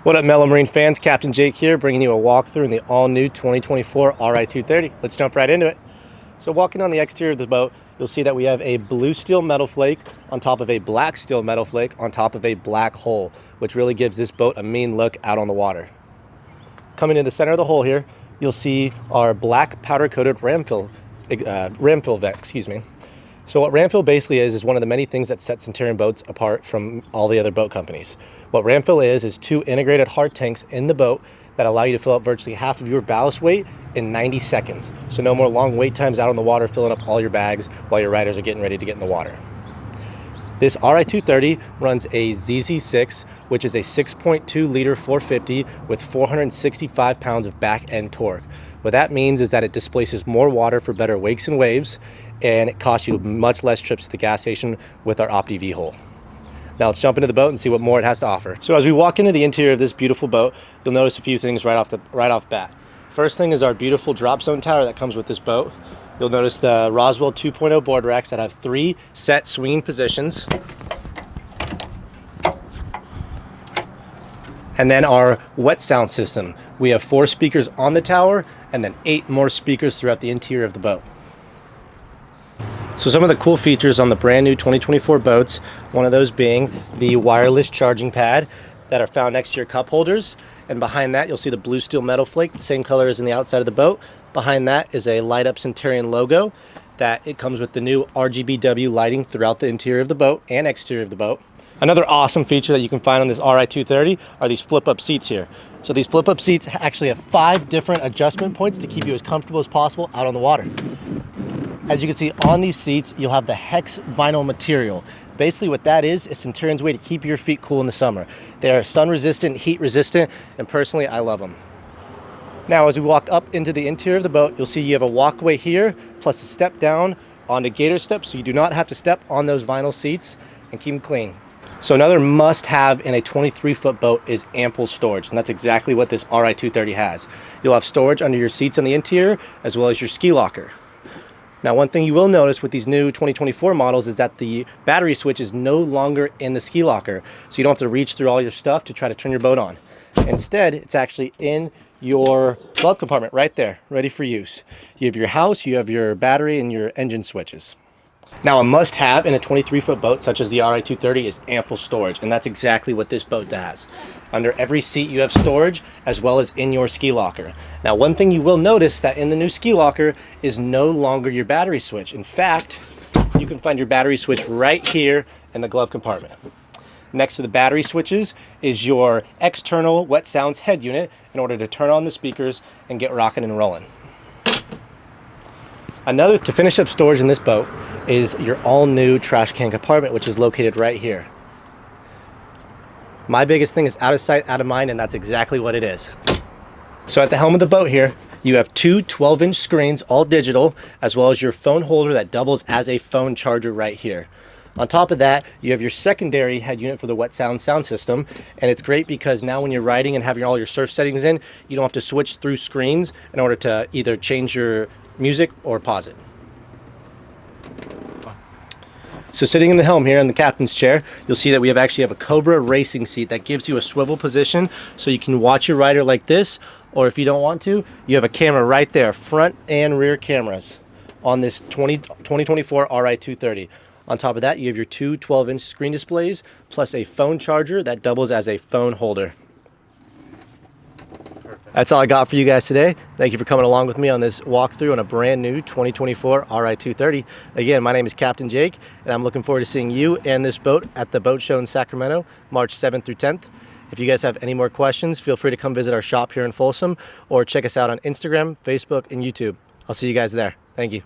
What up, Mellow Marine fans? Captain Jake here, bringing you a walkthrough in the all-new 2024 RI230. Let's jump right into it. So walking on the exterior of the boat, you'll see that we have a blue steel metal flake on top of a black steel metal flake on top of a black hull, which really gives this boat a mean look out on the water. Coming in the center of the hull here, you'll see our black powder-coated ram fill vent, So what ram fill basically is one of the many things that sets Centurion boats apart from all the other boat companies. What ram fill is two integrated hard tanks in the boat that allow you to fill up virtually half of your ballast weight in 90 seconds. So no more long wait times out on the water filling up all your bags while your riders are getting ready to get in the water. This RI230 runs a ZZ6, which is a 6.2 liter 450 with 465 pounds of back end torque. What that means is that it displaces more water for better wakes and waves, and it costs you much less trips to the gas station with our OptiV hull. Now let's jump into the boat and see what more it has to offer. So as we walk into the interior of this beautiful boat, you'll notice a few things right off bat. First thing is our beautiful drop zone tower that comes with this boat. You'll notice the Roswell 2.0 board racks that have 3 set swinging positions. And then our wet sound system. We have 4 speakers on the tower and then 8 more speakers throughout the interior of the boat. So some of the cool features on the brand new 2024 boats, one of those being the wireless charging pad that are found next to your cup holders. And behind that, you'll see the blue steel metal flake, the same color as in the outside of the boat. Behind that is a light up Centurion logo that it comes with the new RGBW lighting throughout the interior of the boat and exterior of the boat. Another awesome feature that you can find on this RI230 are these flip-up seats here. So these flip-up seats actually have 5 different adjustment points to keep you as comfortable as possible out on the water. As you can see on these seats, you'll have the hex vinyl material. Basically what that is Centurion's way to keep your feet cool in the summer. They are sun resistant, heat resistant, and personally I love them. Now as we walk up into the interior of the boat, you'll see you have a walkway here, plus a step down onto gator steps, so you do not have to step on those vinyl seats and keep them clean. So another must-have in a 23-foot boat is ample storage, and that's exactly what this RI230 has. You'll have storage under your seats on the interior, as well as your ski locker. Now, one thing you will notice with these new 2024 models is that the battery switch is no longer in the ski locker, so you don't have to reach through all your stuff to try to turn your boat on. Instead, it's actually in your glove compartment right there, ready for use. You have your house, you have your battery, and your engine switches. Now, a must-have in a 23-foot boat such as the RI230 is ample storage, and that's exactly what this boat has. Under every seat you have storage, as well as in your ski locker. Now, one thing you will notice that in the new ski locker is no longer your battery switch. In fact, you can find your battery switch right here in the glove compartment. Next to the battery switches is your external wet sounds head unit in order to turn on the speakers and get rocking and rolling. To finish up storage in this boat is your all-new trash can compartment, which is located right here. My biggest thing is out of sight, out of mind, and that's exactly what it is. So at the helm of the boat here, you have 2 12-inch screens, all digital, as well as your phone holder that doubles as a phone charger right here. On top of that, you have your secondary head unit for the wet sound system, and it's great because now when you're riding and having all your surf settings in, you don't have to switch through screens in order to either change your music or pause it. So sitting in the helm here in the captain's chair, you'll see that we actually have a Cobra racing seat that gives you a swivel position so you can watch your rider like this, or if you don't want to, you have a camera right there, front and rear cameras on this 2024 RI230. On top of that, you have your 2 12-inch screen displays plus a phone charger that doubles as a phone holder. That's all I got for you guys today. Thank you for coming along with me on this walkthrough on a brand new 2024 RI230. Again, my name is Captain Jake, and I'm looking forward to seeing you and this boat at the boat show in Sacramento, March 7th through 10th. If you guys have any more questions, feel free to come visit our shop here in Folsom or check us out on Instagram, Facebook, and YouTube. I'll see you guys there. Thank you.